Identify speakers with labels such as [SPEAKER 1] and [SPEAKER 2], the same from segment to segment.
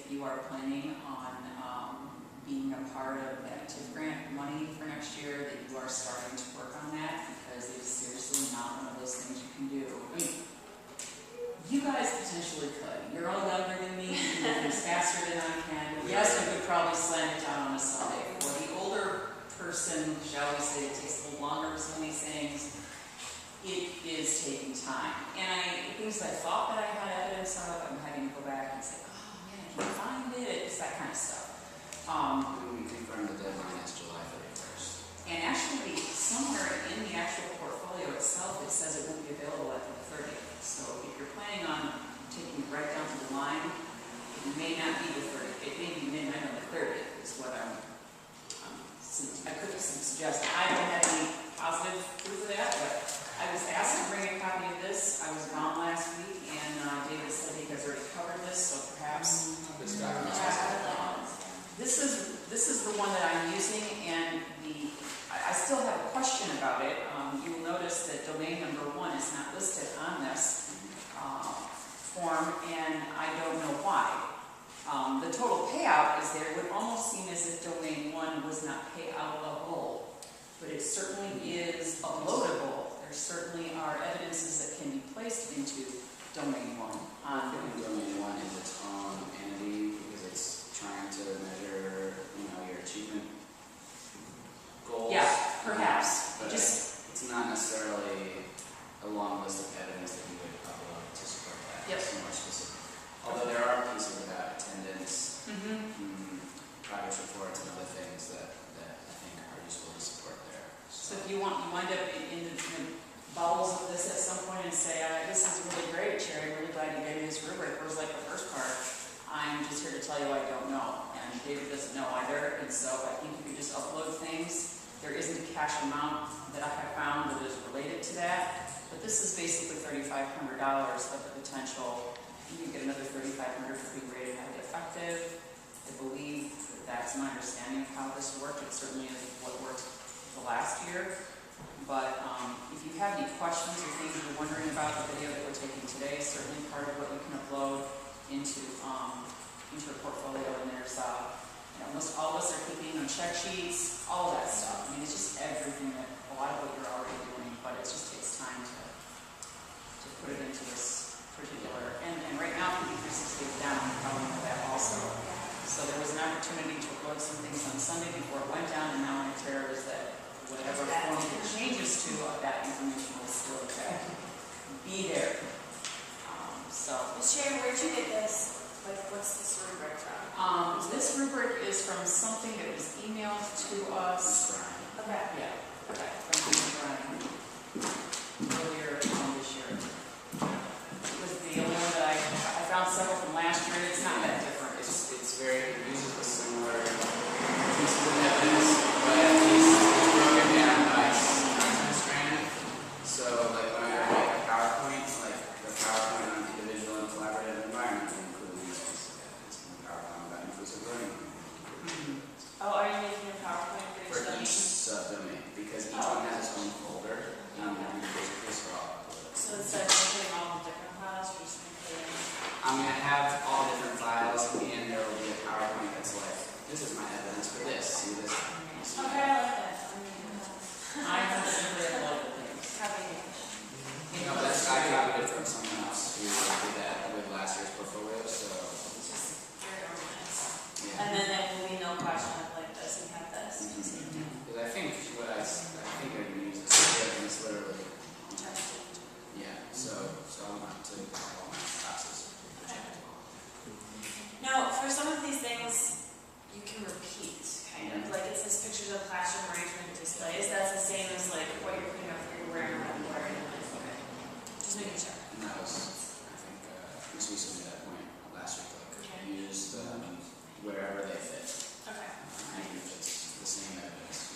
[SPEAKER 1] if you are planning on being a part of that TIF grant money for next year, that you are starting to work on that, because it's seriously not one of those things you can do. I mean, you guys potentially could. You're all younger than me, you can do things faster than I can. Yes, I could probably slam it down on a Sunday. For the older person, shall we say, it takes a little longer for some of these things. It is taking time. And things I thought that I had evidence of, I'm having to go back and say, oh man, I can't find it. It's that kind of stuff.
[SPEAKER 2] We confirmed the deadline is July 31st.
[SPEAKER 1] And actually, somewhere in the actual portfolio itself, it says it won't be available after the 30th. So if you're planning on taking it right down to the line, it may not be the 30th. It may be midnight on the 30th is what I could suggest. I don't have any positive proof of that, but I was asked to bring a copy of this. I was gone last week, and David said he has already covered this, so perhaps this is the one that I'm using, and I still have a question about it. You will notice that domain number 1 is not listed on this form, and I don't know why. The total payout is there. It would almost seem as if domain 1 was not payable, but it certainly is uploadable. There certainly are evidences that can be placed into domain 1.
[SPEAKER 2] Domain 1 is its own entity because it's trying to measure, your achievement goals.
[SPEAKER 1] Yeah, perhaps.
[SPEAKER 2] But it's not necessarily a long list of evidence that you would upload to support that.
[SPEAKER 1] Yep.
[SPEAKER 2] It's more specific. Although there are pieces about attendance, progress reports, and other things that I think are useful to support there.
[SPEAKER 1] So if you wind up in the bowels of this at some point and say, this is really great, Cherry, I'm really glad you gave me this rubric. Where's like the first part? I'm just here to tell you I don't know. And David doesn't know either. And so I think if you just upload things, there isn't a cash amount that I have found that is related to that. But this is basically $3,500 of the potential. You can get another $3,500 for being rated highly effective. I believe that's my understanding of how this worked. It certainly is what worked the last year. But if you have any questions or things you're wondering about the video that we're taking today, certainly part of what you can upload into a portfolio. And there's, almost all of us are keeping on check sheets, all of that stuff. I mean, it's just everything that a lot of what you're already doing, but it just takes time to put it into this particular. And right now, PB360 is down. You probably know that also. So there was an opportunity to upload some things on Sunday before it went down, and now my terror is that whatever form it changes to, that information will still be there.
[SPEAKER 3] Sherry, where'd you get this? What's this rubric from?
[SPEAKER 1] This rubric is from something that was emailed to us.
[SPEAKER 3] Okay.
[SPEAKER 1] Yeah. Okay. From Brian earlier this year. It was the only one that I found several from last year. It's not that different.
[SPEAKER 2] It uses a similar pieces of evidence, but at least it's broken down by content strand. So like when I make a PowerPoint, like the PowerPoint on individual and collaborative environment will include these pieces of evidence. And the PowerPoint about inclusive learning.
[SPEAKER 3] Oh, are you making a PowerPoint
[SPEAKER 2] For each subdomain, because each one has its own folder.
[SPEAKER 3] So instead of putting all the different files, you're just going to put in.
[SPEAKER 2] I'm going to have all the different files, and there will be a PowerPoint that's like, this is my evidence for this. See this?
[SPEAKER 3] Okay, I like that.
[SPEAKER 1] I can simply upload the things.
[SPEAKER 2] I copied it from someone else who did that with last year's portfolio, so.
[SPEAKER 3] It's just very organized.
[SPEAKER 2] Yeah.
[SPEAKER 3] And then there will be no question of like this and have this.
[SPEAKER 2] Because I think I can use this and it's literally. Yeah, so I want to all my classes.
[SPEAKER 3] Now, for some of these things, you can repeat, kind of. Like it says pictures of classroom arrangement displays. That's the same as like what you're putting up for your wearing on the board. Okay. Just making sure.
[SPEAKER 2] And that was, I think, as we submitted that point last week, like use wherever they fit.
[SPEAKER 3] Okay.
[SPEAKER 2] Even if it's the same evidence.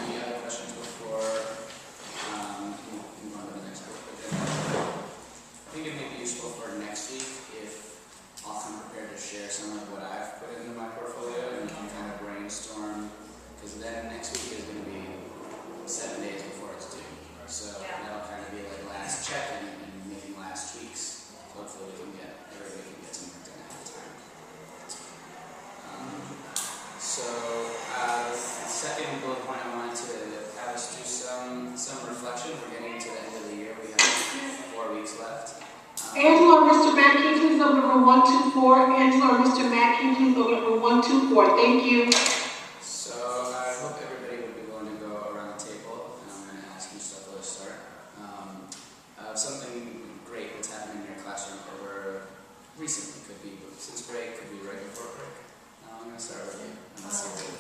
[SPEAKER 2] Any other questions before? Move on to the next book. I think it may be useful for next week if I'll come prepared to share some of what I've put into my portfolio and we can kind of brainstorm, because then next week is going to be 7 days before it's due. So that'll kind
[SPEAKER 4] Mr. Mackey, please open room 124. Angela or Mr. Mackey, please open room 124. Thank you.
[SPEAKER 2] So I hope everybody would be willing to go around the table, and I'm going to ask you Stoeckle to start. Something great that's happening in your classroom, or recently, could be since break, could be right before break. I'm going to start with you. And let's see what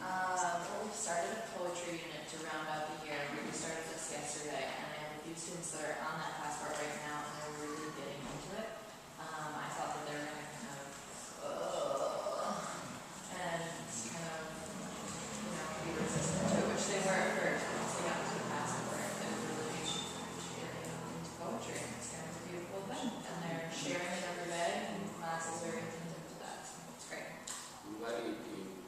[SPEAKER 3] Well, we started a poetry unit to round out the year. We started this yesterday, and I have a few students that are on that class part right now, and they're really getting into it. I thought that they were going to kind of, and kind of, be resistant to it, which they were at first. Once they got into the class part, they were really getting into poetry, and it's kind of a beautiful thing. And they're sharing it every day, and the class is very attentive to that, so it's great.
[SPEAKER 2] I'm glad you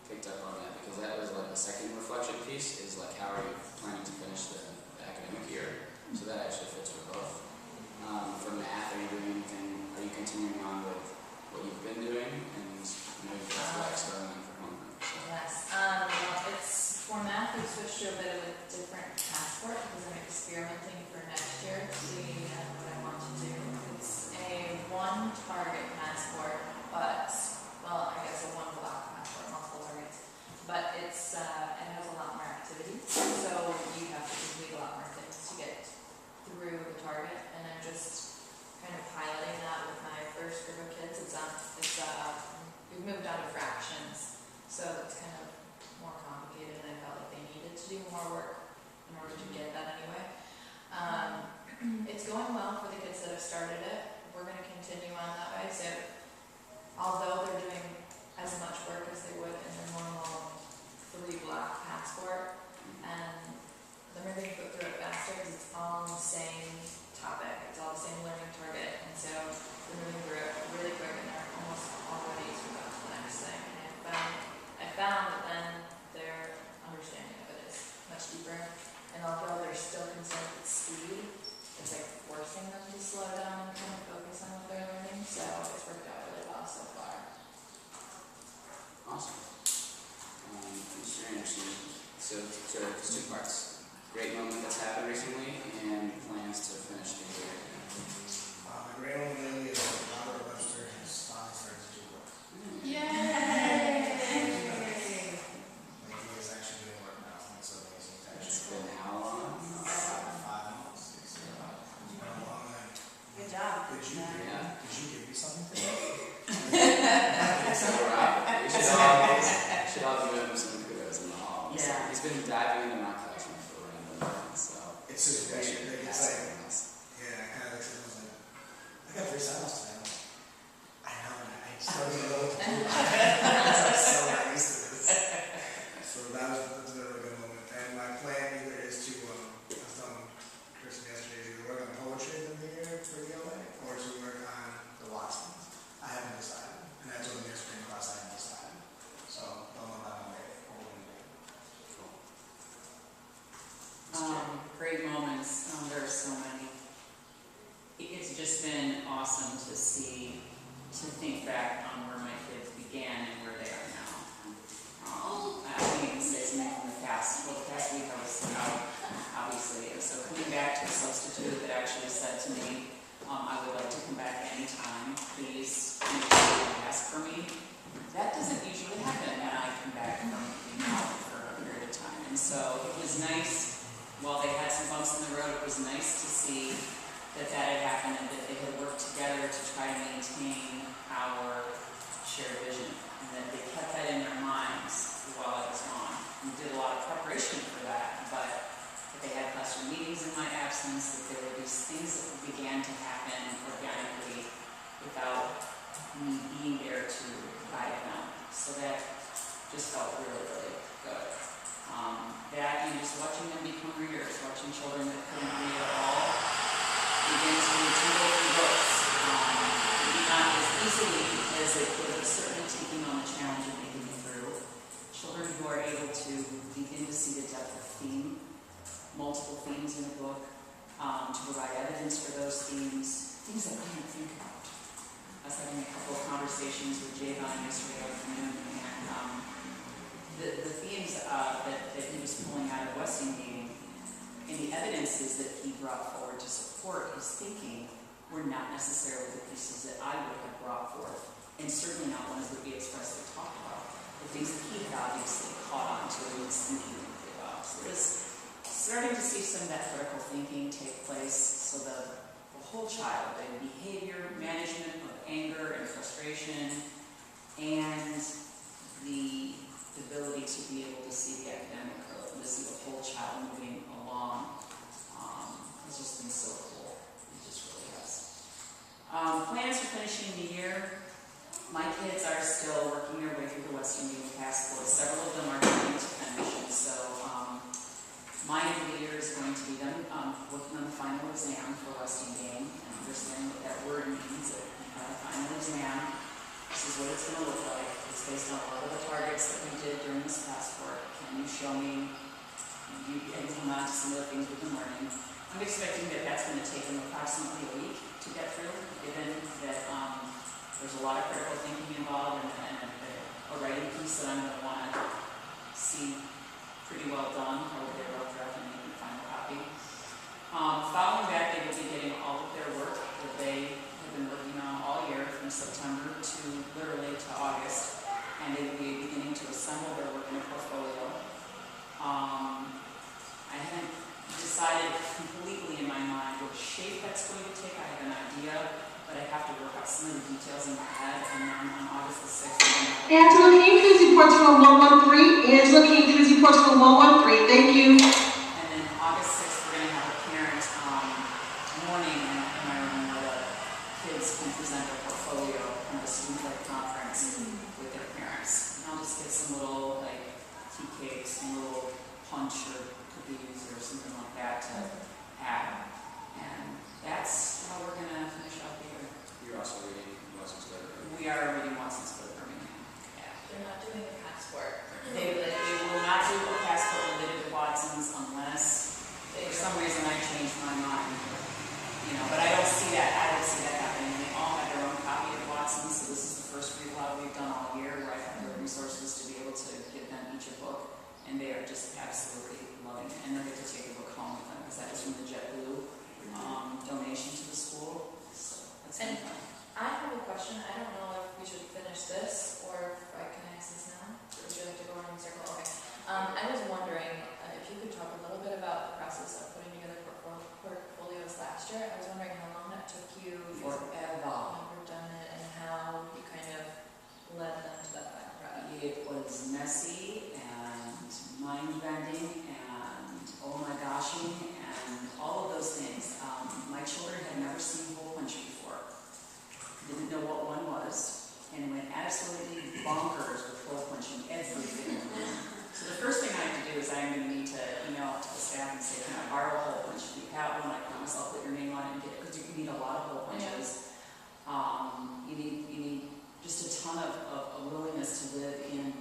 [SPEAKER 2] picked up on that, because that was like the second reflection piece, is like how are you planning to finish the academic year? So that actually fits with both. For math, are you doing anything, are you continuing on with what you've been doing? And maybe that's what experimenting for homework. So.
[SPEAKER 3] Yes, it's for math, we've switched to a bit of a different passport because I'm experimenting for next year to see what I want to do. It's a one target passport, but, well, I guess a one block passport, multiple targets. But it's, it has a lot more activities, so you have to complete a lot more things to get through the target, and I'm just kind of piloting that with my first group of kids. We've moved on to fractions, so it's kind of more complicated, and I felt like they needed to do more work in order to get that anyway. It's going well for the kids that have started it. We're going to continue on that way, so although they're doing as much work as they would in their normal 3-block passport, and they're moving through it faster because it's all on the same topic, it's all the same learning target, and so they're moving through it really quick, and they're almost already through to the next thing. And I found that then their understanding of it is much deeper, and although they're still concerned with speed, it's like forcing them to slow down and kind of focus on what they're learning, so it's worked out really well so far.
[SPEAKER 2] Awesome. It's very interesting. So there's two parts. Great moment that's happened recently, and plans to finish the year.
[SPEAKER 5] The great moment lately is that Robert Webster has finally started to do work.
[SPEAKER 3] Yay!
[SPEAKER 5] Like he is actually doing work now. It's amazing.
[SPEAKER 2] It's been how long?
[SPEAKER 5] 5 months. It's been a long time.
[SPEAKER 3] Good job.
[SPEAKER 5] Did you give me something for that?
[SPEAKER 2] So Rob, we should all give him some kudos in the hall.
[SPEAKER 1] Yeah.
[SPEAKER 2] He's been diving into my classroom for random things, so.
[SPEAKER 5] It's just great. Like, it's like,
[SPEAKER 2] nice.
[SPEAKER 5] yeah, I kind of was like, I got 3 sounds today. I know, and I just don't even know what to do. I'm so not used to this. So that's a really good moment. And my plan either is to, I was telling Kirstin yesterday, to either work on poetry in the year for the LA, or to work on the Watsons. I haven't decided. And that's what the next spring class I haven't decided. So don't know how I'm going to
[SPEAKER 1] Great moments. There are so many. It's just been awesome to see, to think back on where my kids began and where they are now. I can't even say something from the past. Well, the past week I was out, obviously. So coming back to a substitute that actually said to me, I would like to come back anytime. Please make sure you ask for me. That doesn't usually happen when I come back from being out for a period of time. And so it was nice. While they had some bumps in the road, it was nice to see that had happened and that they had worked together to try to maintain our shared vision, and that they kept that in their minds while I was gone. We did a lot of preparation for that, but that they had classroom meetings in my absence, that there were these things that began to happen organically without me being there to guide them. So that just felt really, really good. That and just watching them become readers, watching children that couldn't read at all begin to go through books. Not as easily as it was certainly taking on the challenge of making it through. Children who are able to begin to see the depth of theme, multiple themes in a book, to provide evidence for those themes, things that I didn't think about. I was having a couple of conversations with Javon yesterday afternoon, and the themes that he was pulling out of Westing meeting, and the evidences that he brought forward support is thinking were not necessarily the pieces that I would have brought forth, and certainly not ones that we expressly talked about. The things that he had obviously caught on to and was thinking about. So there's starting to see some of that critical thinking take place, so the whole child, the behavior management of anger and frustration, and the ability to be able to see the academic growth and to see the whole child moving along has just been so cool. It just really has. Plans for finishing the year. My kids are still working their way through the West Indian passport. Several of them are going to finish, and so my end of the year is going to be them working on the final exam for West Indian and understanding what that word means. Final exam. This is what it's going to look like. It's based on a lot of the targets that we did during this passport. Can you show me? And come on to some of the things we've been learning. I'm expecting that that's going to take them approximately a week to get through, given that there's a lot of critical thinking involved and a writing piece that I'm going to want to see pretty well done, probably a rough draft and maybe final copy. Following that, they will be getting all of their work that they have been working on all year from September to literally to August, and they will be beginning to assemble their work in a portfolio. I haven't decided completely in my mind what shape that's going to take. I have an idea, but I have to work out some of the details in my head, and then on August the 6th,
[SPEAKER 4] Angela, can you please report to room 113? Angela, can you please report to room 113? Thank you.
[SPEAKER 1] and then August 6th, we're going to have a parent morning in my room where the kids can present their portfolio at a student-led conference with their parents. And I'll just get some little tea cakes, some little punch or cookies or something like that to add. And that's how we're going to finish out the year.
[SPEAKER 2] You're also reading Watson's letter.
[SPEAKER 1] We are reading Watson's Letter Birmingham. Yeah.
[SPEAKER 3] They're not doing a passport.
[SPEAKER 1] They will not do a passport related to Watson's unless for some reason I change my mind. But I don't see that. I don't see that happening. They all have their own copy of Watson's, so this is the first read aloud we've done all year where I have the resources to be able to give them each a book, and they are just absolutely loving it. And they'll get to take a book home with them because that was from the JetBlue donation to the school. So that's been fun.
[SPEAKER 3] I have a question. I don't know if we should finish this or if I can ask this now. Would you like to go around in a circle? Okay. I was wondering if you could talk a little bit about the process of putting together portfolios last year. I was wondering how long that took you.
[SPEAKER 1] Forever.
[SPEAKER 3] Never done it, and how you kind of led them to that final product.
[SPEAKER 1] It was messy and mind-bending and oh my goshing and all of those things. My children had never seen hole punch before. Didn't know what one was, and went absolutely bonkers with hole punching everything. So the first thing I have to do is I'm going to need to email out to the staff and say, can I borrow a hole punch? If you have one, I promise I'll put your name on it and get it, because you need a lot of hole punches. You need just a ton of willingness to live in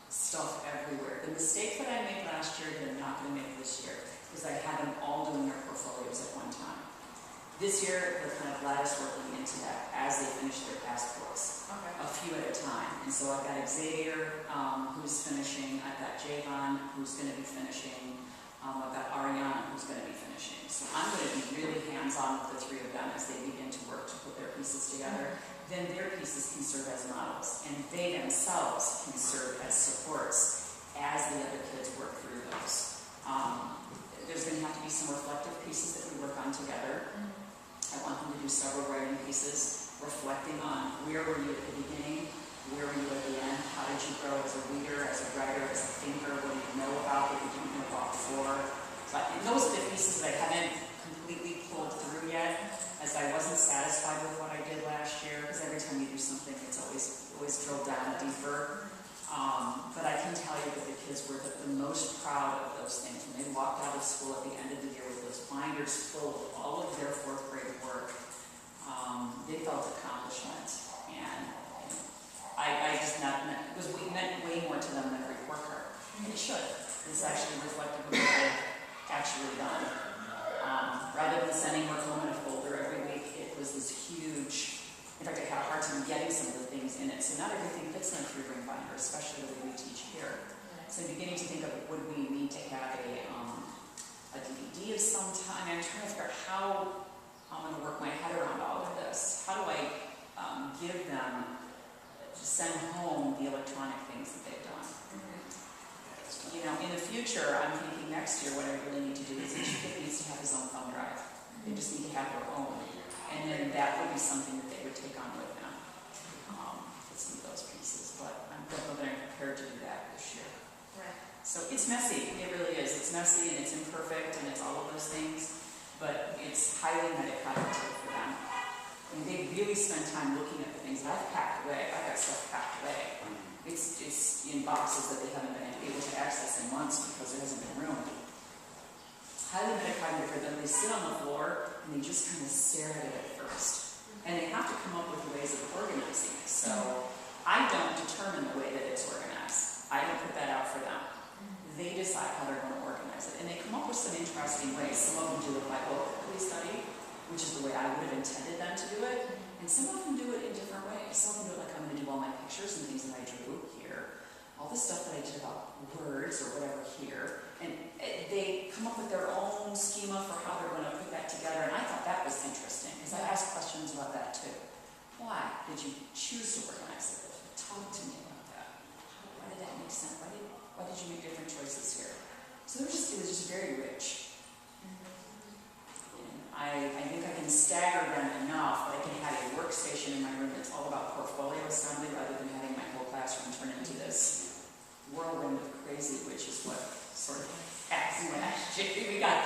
[SPEAKER 1] stuff everywhere. The mistake that I made last year that I'm not going to make this year is I had them all doing their portfolios at one time. This year, they're kind of glad us working into that as they finish their passports, a few at a time. And so I've got Xavier, who's finishing. I've got Javon, who's going to be finishing. I've got Ariana, who's going to be finishing. So I'm going to be really hands-on with the three of them as they begin to work to put their pieces together. Then their pieces can serve as models, and they themselves can serve as supports as the other kids work through those. There's going to have to be some reflective pieces that we work on together. I want them to do several writing pieces reflecting on where were you at the beginning, where were you at the end, how did you grow as a reader, as a writer, as a thinker, what do you know about that you didn't know about before. And those are the pieces that I haven't completely pulled through yet, as I wasn't satisfied with what I did last year, because every time you do something, it's always drilled down deeper. But I can tell you that the kids were the most proud of those things. When they walked out of school at the end of the year with those binders full of all of their fourth grade work, they felt accomplishment. And I just it meant way more to them than a report card. And it should. It's actually reflective of what they've actually done. Rather than sending work home in a folder every week, it was this huge. In fact, I had a hard time getting some of the things in it. So not everything fits in a 3-ring binder, especially the way we teach here. So I'm beginning to think of, would we need to have a DVD of some time? I'm trying to figure out how I'm gonna work my head around all of this. How do I give them, to send home the electronic things that they've done? You know, in the future, I'm thinking next year what I really need to do is each kid needs to have his own thumb drive. They just need to have their own. And then that would be something that they would take on with them. Some of those pieces, but I don't know that I'm prepared to do that this year.
[SPEAKER 3] Right.
[SPEAKER 1] So it's messy, it really is. It's messy and it's imperfect and it's all of those things, but it's highly metacognitive for them. And they really spend time looking at the things that I've packed away. I've got stuff packed away. It's in boxes that they haven't been able to access in months because there hasn't been room. It's highly metacognitive for them. They sit on the floor and they just kind of stare at it at first. And they have to come up with ways of organizing it. So I don't determine the way that it's organized. I don't put that out for them. They decide how they're going to organize it. And they come up with some interesting ways. Some of them do it by locally study, which is the way I would have intended them to do it. And some of them do it in different ways. Some of them do it like I'm going to do all my pictures and things that I drew here. All the stuff that I did about words or whatever here. And they come up with their own schema for how they're going to put that together. And I thought that was interesting because I asked questions about that too. Why did you choose to organize it? Talk to me about that. Why did that make sense? Why did you make different choices here? So it was just very rich. And I think I can stagger them enough that I can have a workstation in my room that's all about portfolio assembly rather than having my whole classroom turn into this whirlwind of crazy, which is what sort of happened last year. We got